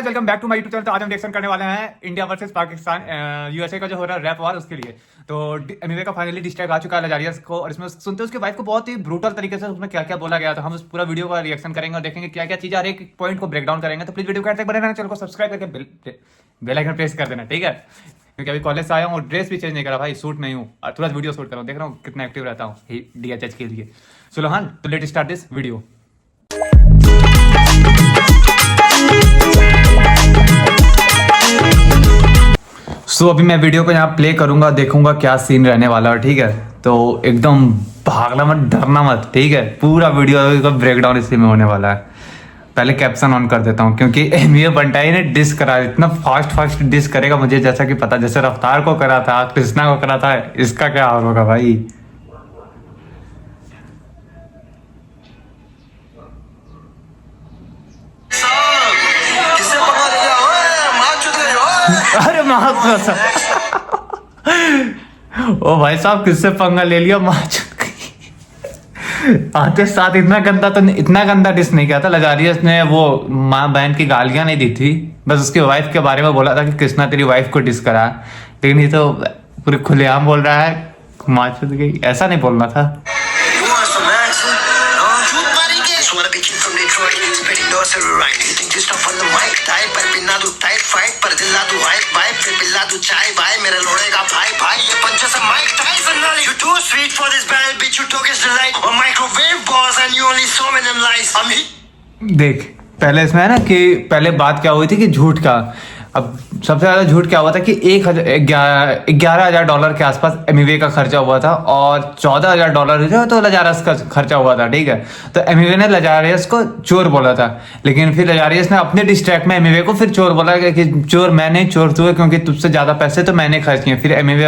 Guys welcome back to my YouTube channel. तो आज हम रिएक्शन करने वाले हैं इंडिया वर्सेस पाकिस्तान यूएसए का जो हो रहा है रैप वॉर, उसके लिए। तो एमिवे का फाइनली डिस्ट्रैक्ट आ चुका है लजारियस को, और इसमें सुनते उसके वाइफ को बहुत ही ब्रूटल तरीके से उसमें क्या क्या बोला गया। तो हम उस पूरा वीडियो का रिएक्शन करेंगे और देखेंगे क्या क्या चीज़, हर एक पॉइंट को ब्रेक डाउन करेंगे। तो प्लीज वीडियो को बने रहना, चैनल को सब्सक्राइब करके बेल आइकन प्रेस कर देना, ठीक है। क्योंकि अभी कॉलेज से आया हूँ और ड्रेस भी चेंज नहीं करा भाई, सूट नहीं हूँ और तुरंत वीडियो शूट कर रहा हूँ। देख रहा हूँ कितना एक्टिव रहता हूँ DHH के लिए। चलो हाँ, तो लेट स्टार्ट दिस वीडियो। सो अभी मैं वीडियो को यहाँ प्ले करूंगा, देखूंगा क्या सीन रहने वाला है, ठीक है। तो एकदम भागना मत, डरना मत, ठीक है। पूरा वीडियो का ब्रेकडाउन इसी में होने वाला है। पहले कैप्शन ऑन कर देता हूँ क्योंकि एमिवे बंटाई ने डिस करा, इतना फास्ट डिस करेगा मुझे जैसा कि पता, जैसे रफ्तार को करा था, कृष्णा को करा था, इसका क्या हाल होगा भाई। अरे ओ भाई साहब, किससे पंगा ले लिया, आते साथ इतना गंदा डिस नहीं किया था। लजारियस ने वो माँ बहन की गालियां नहीं दी थी, बस उसकी वाइफ के बारे में बोला था कि कृष्णा तेरी वाइफ को डिस करा, लेकिन ये तो पूरे खुलेआम बोल रहा है माँ चुद गई, ऐसा नहीं बोलना था। देख पहले इसमें है ना कि पहले बात क्या हुई थी कि झूठ का। अब सबसे ज्यादा झूठ क्या हुआ था कि $11,000 के आसपास एमिवे का खर्चा हुआ था और $14,000 जो तो लजारियस का खर्चा हुआ था, ठीक है। तो एमिवे ने लजारियस को चोर बोला था, लेकिन फिर लजारियस ने अपने डिस्ट्रैक्ट में एमिवे को फिर चोर बोला कि चोर मैं नहीं, चोर तू है, क्योंकि तुझसे ज्यादा पैसे तो मैंने खर्च किए। फिर एमिवे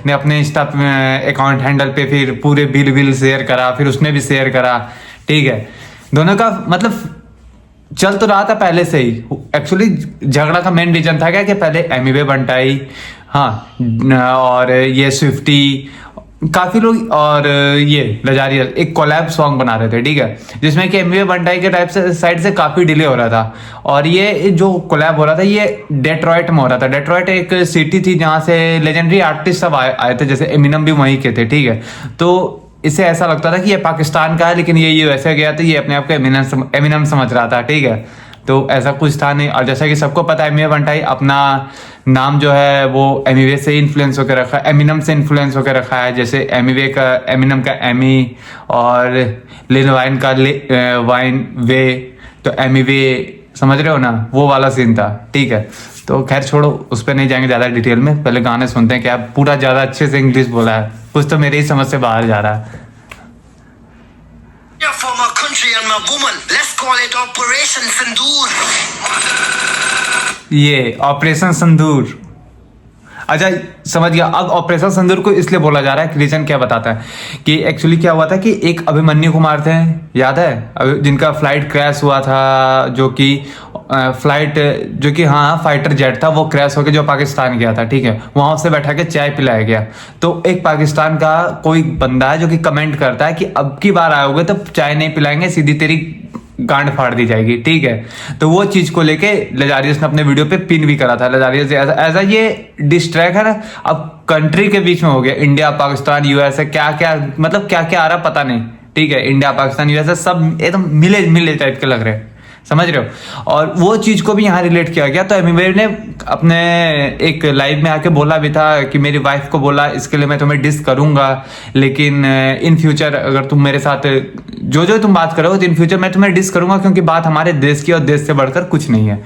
ने अपने इंस्टा अकाउंट हैंडल पे फिर पूरे बिल शेयर करा, फिर उसने भी शेयर करा, ठीक है। दोनों का मतलब चल तो रहा था पहले से ही। एक्चुअली झगड़ा का मेन रीजन था क्या कि पहले एमिवे बंटाई, हाँ, और ये स्विफ्टी, काफी लोग और ये लजारियस एक कोलैब सॉन्ग बना रहे थे, ठीक है, जिसमें कि एमिवे बंटाई के टाइप से साइड से काफी डिले हो रहा था। और ये जो कोलैब हो रहा था ये डेट्रॉइट में हो रहा था। डेट्रॉइट एक सिटी थी जहाँ से लेजेंडरी आर्टिस्ट सब आए थे, जैसे एमिनम भी वहीं के थे, ठीक है। तो इसे ऐसा लगता था कि ये पाकिस्तान का है, लेकिन ये यूएसए गया तो ये अपने आप को एमिनम समझ रहा था, ठीक है। तो ऐसा कुछ था नहीं। और जैसा कि सबको पता है एमिवे बंटाई अपना नाम जो है वो एमिवे से इन्फ्लुएंस होकर रखा है, एमिनम से इन्फ्लुएंस होकर रखा है। जैसे एमिवे का एमिनम का एमी और लिल वाइन का वाइन वे, तो एमिवे, समझ रहे हो ना, वो वाला सीन था, ठीक है। तो खैर छोड़ो, उस पर नहीं जाएंगे ज्यादा डिटेल में, पहले गाने सुनते हैं। क्या पूरा ज्यादा अच्छे से इंग्लिश बोला है, कुछ तो मेरे ही समझ से बाहर जा रहा है। ये ऑपरेशन सिंदूर, अच्छा समझ गया। अब ऑपरेशन सिंदूर को इसलिए बोला जा रहा है कि रीजन क्या बताता है कि एक्चुअली क्या हुआ था कि एक अभिमन्यु कुमार थे, याद है, जिनका फ्लाइट क्रैश हुआ था, जो कि हाँ फाइटर जेट था, वो क्रैश होकर जो पाकिस्तान गया था, ठीक है। वहां उससे बैठा के चाय पिलाया गया। तो एक पाकिस्तान का कोई बंदा है जो कि कमेंट करता है कि अब की बार आओगे तो चाय नहीं पिलाएंगे, सीधी तेरी गांड फाड़ दी जाएगी, ठीक है। तो वो चीज को लेके लजारियस ने अपने वीडियो पे पिन भी करा था। लजारियस ऐसा ये डिस्ट्रैक्ट है ना, अब कंट्री के बीच में हो गया, इंडिया पाकिस्तान यूएसए, क्या क्या मतलब क्या क्या आ रहा पता नहीं, ठीक है। इंडिया पाकिस्तान यूएसए सब एकदम मिले टाइप के लग रहे हैं, समझ रहे हो। और वो चीज को भी यहाँ रिलेट किया गया। तो एमिवे ने अपने एक लाइव में आके बोला भी था कि मेरी वाइफ को बोला इसके लिए मैं तुम्हें डिस करूंगा, लेकिन इन फ्यूचर अगर तुम मेरे साथ जो तुम बात करोगे तो इन फ्यूचर मैं तुम्हें डिस करूंगा, क्योंकि बात हमारे देश की और देश से बढ़कर कुछ नहीं है।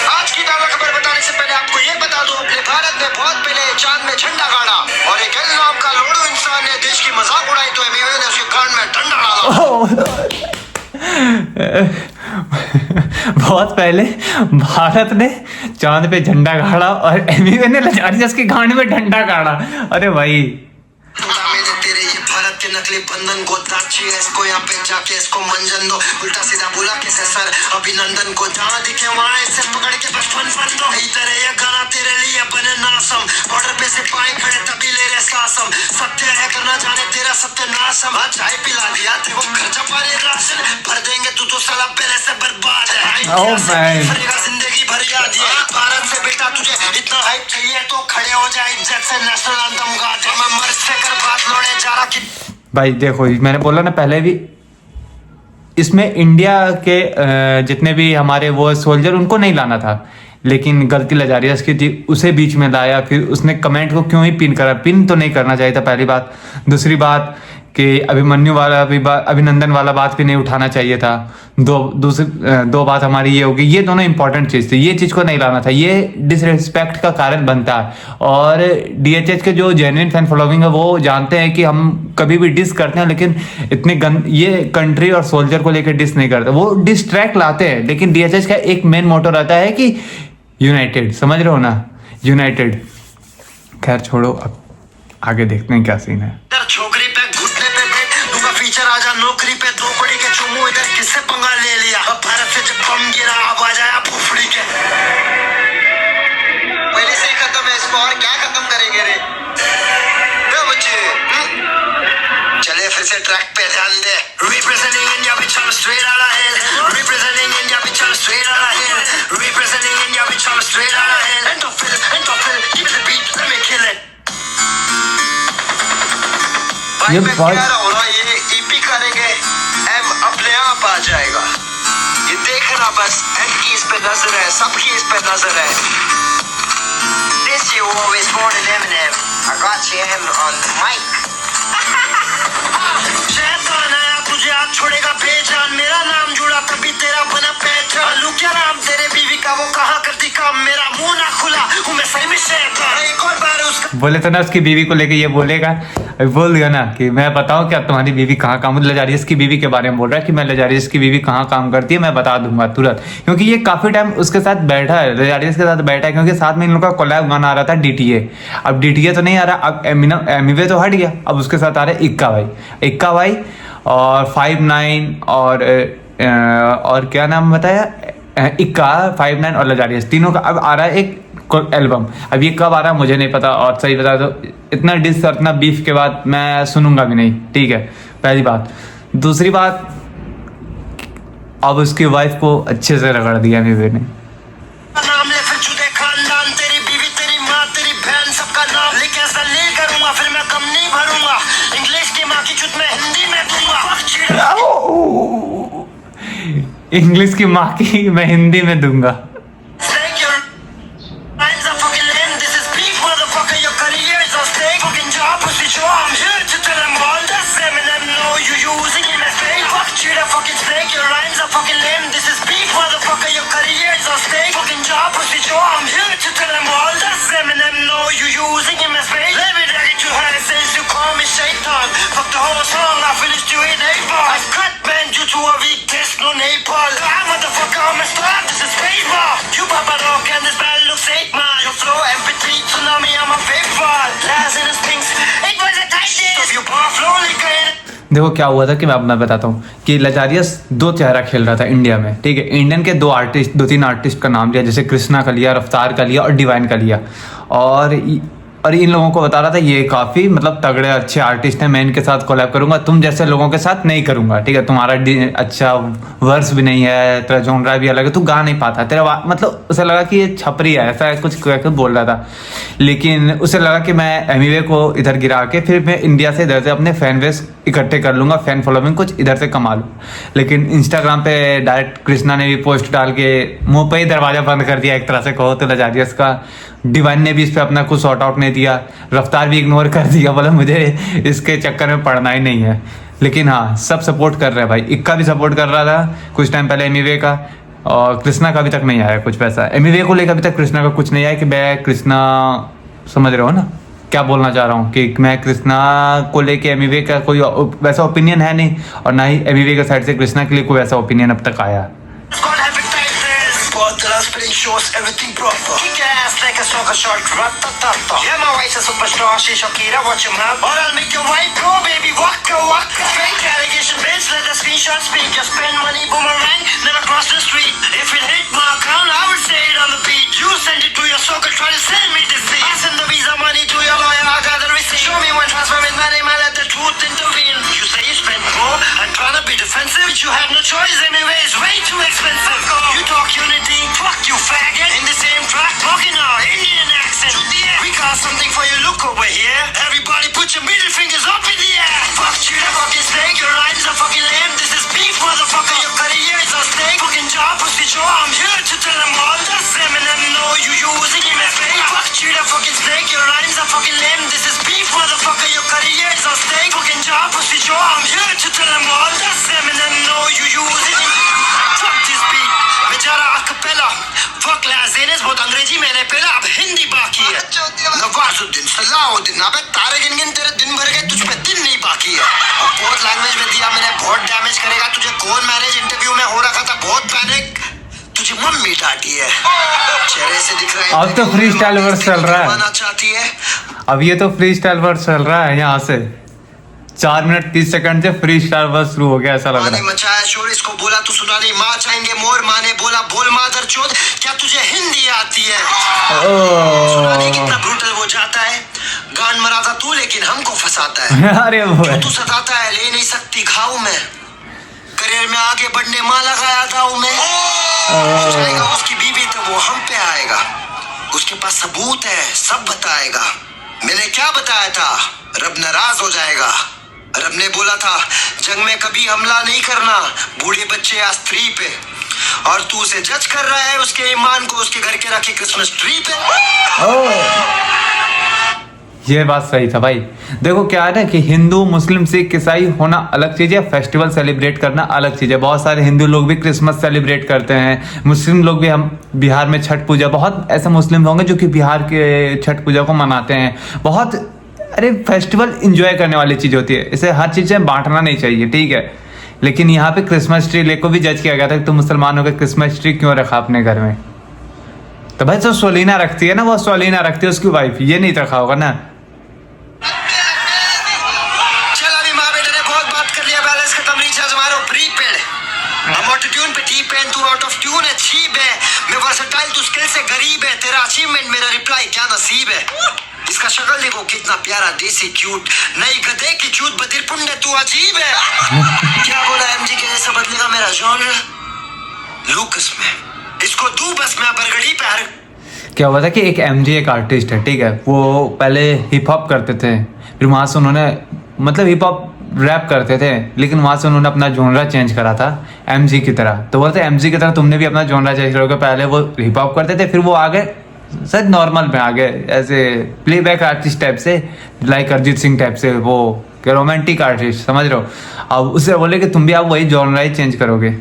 आज की ताज़ा खबर बताने से पहले आपको ये बता दूं, अपने भारत ने बहुत पहले चांद में झंडा गाड़ा और एक एल नाम का लोड़ू इंसान ने देश की मजाक उड़ाई तो एमिवे ने उसके कान में डंडा डाला। बहुत पहले भारत ने चांद पे झंडा गाड़ा और एमिवे ने लजारियस के कान में डंडा गाड़ा। अरे भाई तेरे ये भारत के नकली बंधन को दाची है इसको यहाँ पे जाके इसको मंजन दो उल्टा सीधा बोला कैसे सर अभिनंदन को जहाँ दिखे वहाँ इसे पकड़ के बस फन दो इधर ये गाना तेरे लिए बने नासम बॉर्डर पे से पाए खड़े तभी ले रहे सासम सत्य है करना जाने तेरा सत्य नासम हाँ चाय पिला दिया तेरे को खर्चा पानी राशन भर देंगे तू तो साला पहले से बर्बाद है जिंदगी भर याद है भारत से बेटा तुझे इतना हाइप चाहिए तो खड़े हो जाए इज्जत से नेशनल एंथम गा दे मैं मर्द से कर बात लौड़े जा रहा कि भाई देखो मैंने बोला ना पहले भी, इसमें इंडिया के जितने भी हमारे वो सोल्जर उनको नहीं लाना था, लेकिन गलती लजारियस की थी, उसे बीच में लाया। फिर उसने कमेंट को क्यों ही पिन करा, पिन तो नहीं करना चाहिए था पहली बात। दूसरी बात कि अभिमन्यु वाला अभिनंदन वाला बात भी नहीं उठाना चाहिए था। दो बात हमारी ये होगी, ये दोनों इंपॉर्टेंट चीज़ थी, ये चीज़ को नहीं लाना था, ये डिसरिस्पेक्ट का कारण बनता है। और DHH के जो जेन्युइन फैन फॉलोइंग है वो जानते हैं कि हम कभी भी डिस करते हैं, लेकिन इतने ये कंट्री और सोल्जर को लेकर डिस नहीं करते, वो डिस्ट्रैक्ट लाते हैं। लेकिन DHH का एक मेन मोटो रहता है कि यूनाइटेड, समझ रहे हो ना, यूनाइटेड। खैर छोड़ो, अब आगे देखते हैं क्या सीन है। छोकरी पे घुटने पे बैठ दूंगा फीचर आजा नौकरी पे दो कड़ी के चुमू इधर किससे पंगा ले लिया अब भारत से जब बम गिरा अब आ जाया फुफड़ी के पहले से ही खत्म है इसको और क्या खत्म करेंगे रे बच्चे चले फिर से ट्रैक पे ध्यान दे रिप्रेजेंटिंग इंडिया विच हम स्ट्रेट आला है रिप्रेजेंटिंग इंडिया विच हम स्ट्रेट आला है रिप्रेजेंटिंग इंडिया विच हम स्ट्रेट आला है end of feel give the beat let me kill it ये मैं कह रहा हूँ ना ये EP करेंगे एम अपने आप आ जाएगा ये देखना बस एंड की इस पे नजर है सबकी इस पे नजर है This you always more than Eminem I got you M on the mic शैतान आया तुझे आज छोड़ेगा बेजान मेरा नाम जुड़ा तभी तेरा बना पहचान लू क्या नाम तेरे बीवी का वो कहाँ करती काम मेरा मुंह ना खुला हूँ मैं सही में शैतान एक और बार उसका बोले तो ना उसकी बीवी को लेके ये बोलेगा, बोल दिया ना कि मैं बताऊं क्या तुम्हारी बीवी कहाँ काम, लजारियस की बीवी के बारे में बोल रहा है कि मैं लजारियस की बीवी कहाँ काम करती है मैं बता दूंगा तुरंत, क्योंकि ये काफी टाइम उसके साथ बैठा है, लजारियस के साथ बैठा है, क्योंकि साथ में इन लोगों का कोलैब गाना आ रहा था DTA। अब DTA तो नहीं आ रहा, अब एमिवे तो हट गया, अब उसके साथ आ रहा है इक्का भाई और 5-9 और क्या नाम बताया, इक्का 5-9 और लजारियस, तीनों का अब आ रहा है एक एल्बम। अब ये कब आ रहा है मुझे नहीं पता, और सही बता तो इतना डिस और इतना बीफ के बाद मैं सुनूंगा भी नहीं, ठीक है, पहली बात। दूसरी बात, अब उसकी वाइफ को अच्छे से रगड़ दिया मेरे ने। नाम ले फिर जुदे खानदान तेरी बीवी तेरी माँ तेरी बहन सबका नाम ले कैसा ले करूंगा फिर मैं कम नहीं भरूंगा इंग्लिश की माँ की चुत में हिंदी में दूंगा इंग्लिश की माँ की मैं हिंदी में दूंगा। Fuck the whole song, I finished you in 8 bars. I've cut banned you to a weak test, no Nepal. Motherfucker, I'm a star, this is baseball. You papa rock and this battle looks 8 miles. Your flow, MP3, tsunami, I'm a fake ball. Lies in the pinks, it was a tight day. So if you pop flow, like देखो क्या हुआ था कि मैं बताता हूँ कि लजारियस दो चेहरा खेल रहा था इंडिया में, ठीक है। इंडियन के 2-3 आर्टिस्ट का नाम लिया, जैसे कृष्णा का लिया, रफ्तार का लिया और डिवाइन का लिया, और इन लोगों को बता रहा था ये काफ़ी मतलब तगड़े अच्छे आर्टिस्ट हैं, मैं इनके साथ कोलैब करूंगा, तुम जैसे लोगों के साथ नहीं करूंगा, ठीक है। तुम्हारा अच्छा वर्स भी नहीं है, तेरा जॉनरा भी अलग है, तू गा नहीं पाता, तेरा मतलब उसे लगा कि ये छपरी है, ऐसा कुछ बोल रहा था। लेकिन उसे लगा कि मैं एमिवे को इधर गिरा के फिर मैं इंडिया से इधर से अपने फैन बेस इकट्ठे कर लूँगा, फैन फॉलोइंग कुछ इधर से कमा लूँ। लेकिन इंस्टाग्राम पे डायरेक्ट कृष्णा ने भी पोस्ट डाल के मुँह पे ही दरवाज़ा बंद कर दिया, एक तरह से कहो तो लजारियस का। डिवाइन ने भी इस पर अपना कुछ सॉर्ट आउट नहीं दिया, रफ्तार भी इग्नोर कर दिया, बोला मुझे इसके चक्कर में पड़ना ही नहीं है। लेकिन हाँ, सब सपोर्ट कर रहे हैं भाई, इक्का भी सपोर्ट कर रहा था कुछ टाइम पहले एमिवे का, और कृष्णा का अभी तक नहीं आया कुछ पैसा, एमिवे को लेकर अभी तक कृष्णा का कुछ नहीं आया कि मैं कृष्णा, समझ रहे हो ना क्या बोलना चाह रहा हूँ, कि मैं कृष्णा को लेके एमिवे का कोई वैसा ओपिनियन है नहीं, और ना ही एमिवे के साइड से कृष्णा के लिए कोई वैसा ओपिनियन अब तक आया। bottle, spinning shows, everything proper. Kick your ass like a soccer shot, rat-ta-ta-ta. Yeah, my wife's a superstar, she's Shakira, watch him have. Or I'll make your wife go, baby, waka waka. Fake allegation, bitch, let the screenshot speak. Just spend money, boomerang, never cross the street. If it hit my account, I would say it on the beat. You send it to your soccer, try to send me defeat. I send the visa money to your lawyer, I got the receipt. Show me one transfer with my name, I let the truth intervene. You say you spend more, I'm trying to be defensive, but you have no choice anyway, it's way too expensive. You talk unity, fuck you faggot. In the same track, talking our Indian accent. We got something for you, look over here. Everybody put your middle fingers up in the air. Fuck you, the fucking snake, your rhymes are fucking lame. This is beef, motherfucker, your career is a snake. Fucking job, pussy Joe, I'm here to tell them all. That's them and them know you using him as fake. Fuck you, the fucking snake, your rhymes are fucking lame. This is beef, motherfucker, your career is a snake. Fucking job, pussy Joe, I'm here to tell them all. That's them and them know you using him. Fuck this beat, मैं जा रहा acapella. Fuck लाज़ेनेस, बहुत अंग्रेजी मैंने पहला, अब हिंदी बाकी है. नवाजुद्दीन, सलाहुद्दीन, अबे तारे गिन गिन तेरे दिन भर गए, तुझ पे दिन नहीं बाकी है. अब बहुत लैंग्वेज में दिया मैंने, बहुत डैमेज करेगा तुझे. कौन मैरिज इंटरव्यू में हो रखा था, बहुत पैनिक. तुझे मम्मी डांटी है, चेहरे से दिख रहा है. अब तो फ्री स्टाइल वर्स चल रहा है. चाहती है. अब ये तो फ्री स्टाइल वर्स चल रहा है यहाँ से 4 मिनट 30 सेकंड से फ्री स्टाइल वर्स शुरू हो गया, ऐसा लग रहा है. मचाया शोर, इसको बोला तू सुना नहीं. माँ चाहेंगे मोर, माँ ने बोला बोल मादर चोद. क्या तुझे हिंदी आती है? सुना नहीं कितना ब्रूटल वो जाता है. गान मरा था तू, लेकिन हमको फंसाता है. अरे वो तू सताता है, ले नहीं सकती घाव में. करियर में आगे बढ़ने माँ लगाया था मैं. जाएगा उसकी बीवी तो वो हम पे आएगा. उसके पास सबूत है, सब बताएगा. मैंने क्या बताया था? रब नाराज हो जाएगा. रब ने बोला था जंग में कभी हमला नहीं करना, बूढ़े बच्चे या स्त्री पे. और तू उसे जज कर रहा है उसके ईमान को, उसके घर के रखी क्रिसमस ट्री पे. ये बात सही था भाई. देखो क्या है ना कि हिंदू मुस्लिम सिख ईसाई होना अलग चीज़ है, फेस्टिवल सेलिब्रेट करना अलग चीज़ है. बहुत सारे हिंदू लोग भी क्रिसमस सेलिब्रेट करते हैं, मुस्लिम लोग भी. हम बिहार में छठ पूजा, बहुत ऐसे मुस्लिम होंगे जो कि बिहार के छठ पूजा को मनाते हैं. बहुत अरे फेस्टिवल इंजॉय करने वाली चीज़ होती है. इसे हर चीज़ें बांटना नहीं चाहिए, ठीक है. लेकिन यहाँ पे क्रिसमस ट्री ले को भी जज किया गया था कि तुम मुसलमान होकर क्रिसमस ट्री क्यों रखा अपने घर में. तो भाई जो सोलीना रखती है ना, वो सोलीना रखती है उसकी वाइफ, ये नहीं रखा होगा ना. चल अभी माँ बेटे ने बहुत बात कर लिया, बैलेंस खत्म, रिचार्ज मारो प्रीपेड. हम ऑटो ट्यून पे टी पेन, तू आउट ऑफ ट्यून है, चीप है. मैं वर्सेटाइल, तू स्किल से गरीब है. तेरा अचीवमेंट मेरा रिप्लाई, क्या नसीब है. इसका शक्ल देखो कितना प्यारा, देसी क्यूट. नई गधे की चूत, बधिर पुण्य तू अजीब है. क्या बोला एमजी के जैसा बदलेगा मेरा जॉनर. लूकस में इसको तू बस, मैं बरगड़ी पे हर. क्या हुआ था कि एक एमजी एक आर्टिस्ट है, ठीक है. वो पहले हिप हॉप करते थे, फिर वहाँ से उन्होंने मतलब हिप हॉप रैप करते थे, लेकिन वहाँ से उन्होंने अपना जॉनरा चेंज करा था एमजी की तरह. तो बोलते एमजी की तरह तुमने भी अपना जॉनरा चेंज करोगे. पहले वो हिप हॉप करते थे, फिर वो आगे सर नॉर्मल में आगे ऐसे प्लेबैक आर्टिस्ट टाइप से, लाइक अरिजीत सिंह टाइप से, वो रोमांटिक आर्टिस्ट, समझ रहे हो. अब उससे बोले कि तुम भी आप वही जॉनरा ही चेंज करोगे.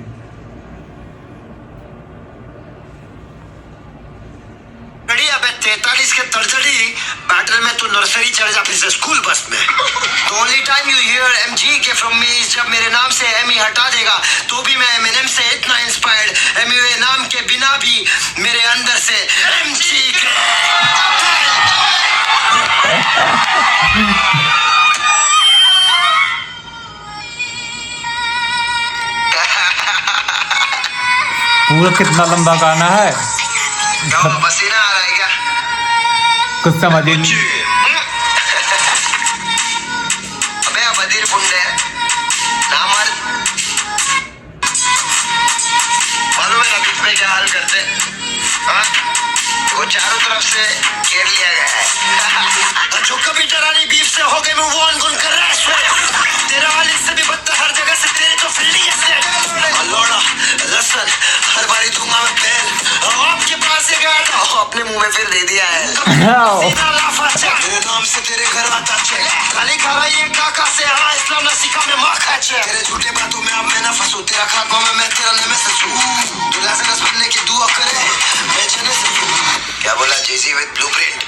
के तड़जड़ी बैटल में तो नर्सरी चढ़ जा, फिर से स्कूल बस में. The only time you hear MGK from me is जब मेरे नाम से एमी हटा देगा, तो भी मैं एमिनेम से इतना इंस्पायर्ड. एमी नाम के बिना भी मेरे अंदर से MGK. पूरा कितना लंबा गाना है. पसीना आ रहा है क्या? कुछ समझ ही नहीं. अबे बधिर पुंडे नामर्द, मालूम है ना बीच में क्या हाल करते. वो चारों तरफ से घेर लिया गया है. जो कभी डरानी बीफ से हो गए मूव ऑन गुन कर रहा है. तेरा हाल इससे भी बदतर, हर जगह से तेरे तो फिल्डी है. लोड़ा लसन हर बारी दूंगा मैं पहल. आपके पास से गया था, अपने मुंह में फिर दे दिया है. मेरे नाम से तेरे घर आता चेक, खाली खा रहा ये काका से. हाँ इस्लाम ना सीखा मैं माँ खा चेक. तेरे झूठे बातों में अब मैं ना फंसूं, तेरा खात्मा में मैं तेरा नेमेसिस हूँ. तू लाज़रस बनने की दुआ करे, मैं जेनेसिस हूँ. क्या बोला जेजी विद ब्लूप्रिंट.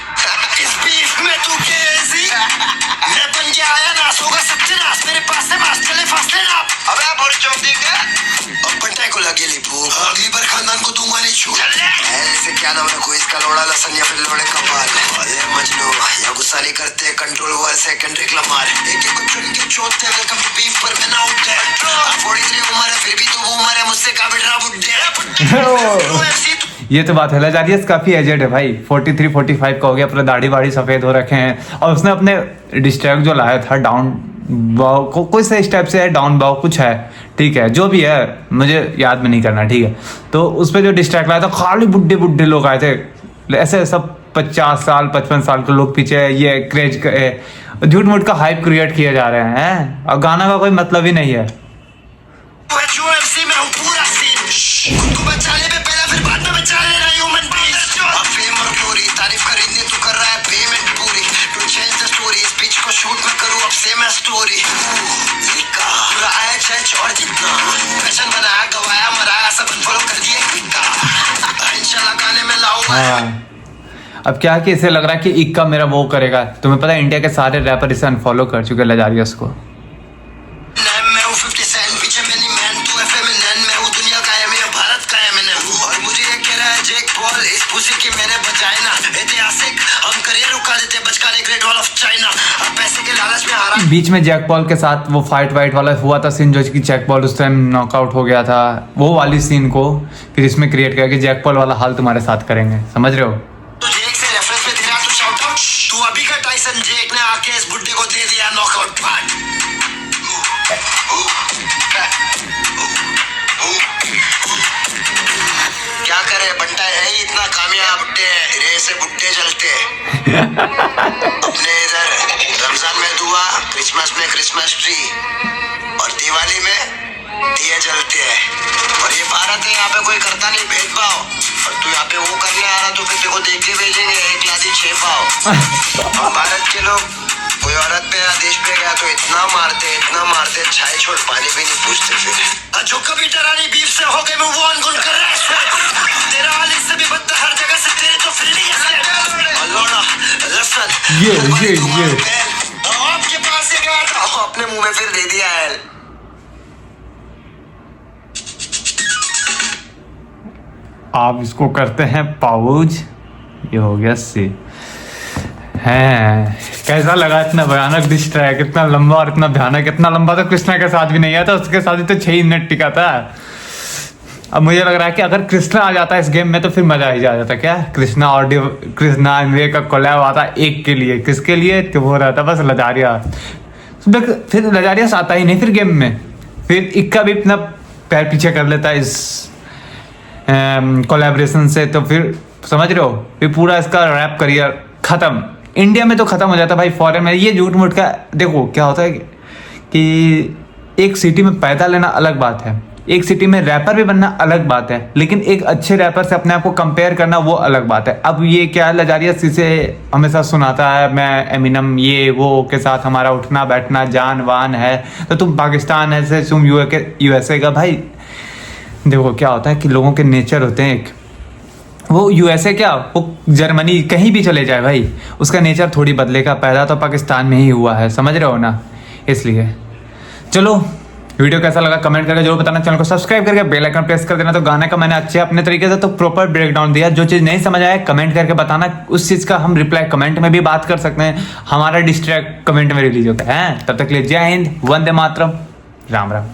इस बीफ में तू केजी मैं बन के आया ना, सोगा सत्यानाश. मेरे पास से मास चले फासले ना. अबे बोल चौक देख अब बंटाई को लगे लिपू, अगली बार खानदान को दूंगा नहीं छू. पसंद या फिर लोड़े कपाल अरे मजनू या गुस्सा नहीं करते कंट्रोल ओवर सेकेंड्रिक लमार एक एक को चुन के चोटते वेलकम टू बीफ पर मैं ना उठ गया 43 उम्र है फिर भी तू उम्र है मुझसे का बिडरा बुड्ढे ये तो बात है, लजारियस काफी एजेड है भाई, 43-45 का हो गया, पूरा दाढ़ी वाड़ी सफेद हो रखे हैं। और उसने अपने डिस्ट्रैक्ट जो लाया था डाउन बाउ को कोई से स्टेप से है, डाउन बाउ कुछ है, ठीक है, जो भी है मुझे याद में नहीं करना, ठीक है। तो उस पर जो डिस्ट्रैक्ट लाया था खाली बुड्ढे बुड्ढे लोग आए थे, ऐसे सब 50 साल 55 साल के लोग पीछे ये क्रेज झूठ मूठ का हाइप क्रिएट किए जा रहे हैं और गाना का कोई मतलब ही नहीं है। अब क्या कि इसे लग रहा है कि इक्का मेरा वो करेगा। तुम्हें पता है इंडिया के सारे रैपर इसे अनफॉलो कर चुके हैं लजारियस को। बीच में जैक पॉल के साथ वो फाइट वाइट वाला हुआ था सीन, जो कि जैक पॉल उस टाइम नॉकआउट हो गया था, वो वाली सीन को फिर इसमें क्रिएट किया कि जैक पॉल वाला हाल तुम्हारे साथ करेंगे, समझ रहे हो। तो जेक से रेफरेंस में तेरा तो शाउट आउट, तू अभी का टाइसन जेक ने आके इस बुड्ढे को दे दिया नॉकआउट पार्ट। क्या करे बंटा है ही इतना कामयाब बुड्ढे, रे से बुड्ढे चलते। अपने इधर रमजान में दुआ, क्रिसमस में क्रिसमस ट्री और दिवाली में दिए जलते हैं। और ये भारत है, यहाँ पे कोई करता नहीं भेदभाव, और तू यहाँ पे वो करने आ रहा तो फिर तेरे को देख के भेजेंगे 1 लादी 6 पाव। भारत के लोग कोई औरत पे या देश पे गया तो इतना मारते छाई छोड़ पानी भी नहीं पूछते। फिर जो कभी डरानी बीफ से हो गए मैं वो अनगुन कर रहा है तेरा हाल इससे भी बदतर हर जगह से तेरे तो फिर नहीं है लोड़ा लसन ये आपके पास से गया था अपने मुंह में फिर दे दिया है। आप इसको करते हैं पाउज, ये हो गया सी है। कैसा लगा इतना भयानक डिस्ट्रैक्ट, इतना लंबा और इतना भयानक, इतना लंबा तो कृष्णा के साथ भी नहीं आया था, उसके साथ ही तो 6 मिनट टिका था। अब मुझे लग रहा है कि अगर कृष्णा आ जाता है इस गेम में तो फिर मजा ही जा जाता। क्या कृष्णा और कृष्णा एमवे का कोलैब आता एक के लिए, किसके लिए तो वो रहता बस लजारिया, फिर लजारिया आता ही नहीं फिर गेम में, फिर इक्का भी अपना पैर पीछे कर लेता है इस कोलैबोरेशन से, तो फिर समझ रहे हो फिर पूरा इसका रैप करियर खत्म। इंडिया में तो खत्म हो जाता भाई, फॉरेन में ये झूठ मूठ का देखो क्या होता है कि एक सिटी में पैदा लेना अलग बात है, एक सिटी में रैपर भी बनना अलग बात है, लेकिन एक अच्छे रैपर से अपने आप को कंपेयर करना वो अलग बात है। अब ये क्या लजारियस इसे हमेशा सुनाता है मैं एमिनम ये वो के साथ हमारा उठना बैठना जान वान है, तो तुम पाकिस्तान है से तुम यूएसए का। भाई देखो क्या होता है कि लोगों के नेचर होते हैं, एक वो यूएसए क्या वो जर्मनी कहीं भी चले जाए भाई उसका नेचर थोड़ी बदलेगा, पैदा तो पाकिस्तान में ही हुआ है, समझ रहे हो ना। इसलिए चलो वीडियो कैसा लगा कमेंट करके जरूर बताना, चैनल को सब्सक्राइब करके बेल आइकन प्रेस कर देना। तो गाने का मैंने अच्छे अपने तरीके से तो प्रॉपर ब्रेकडाउन दिया, जो चीज़ नहीं समझ आया कमेंट करके बताना, उस चीज़ का हम रिप्लाई कमेंट में भी बात कर सकते हैं, हमारा डिस्ट्रैक्ट कमेंट में रिलीज होता है। तब तक के लिए जय हिंद, वंदे मातरम, राम राम।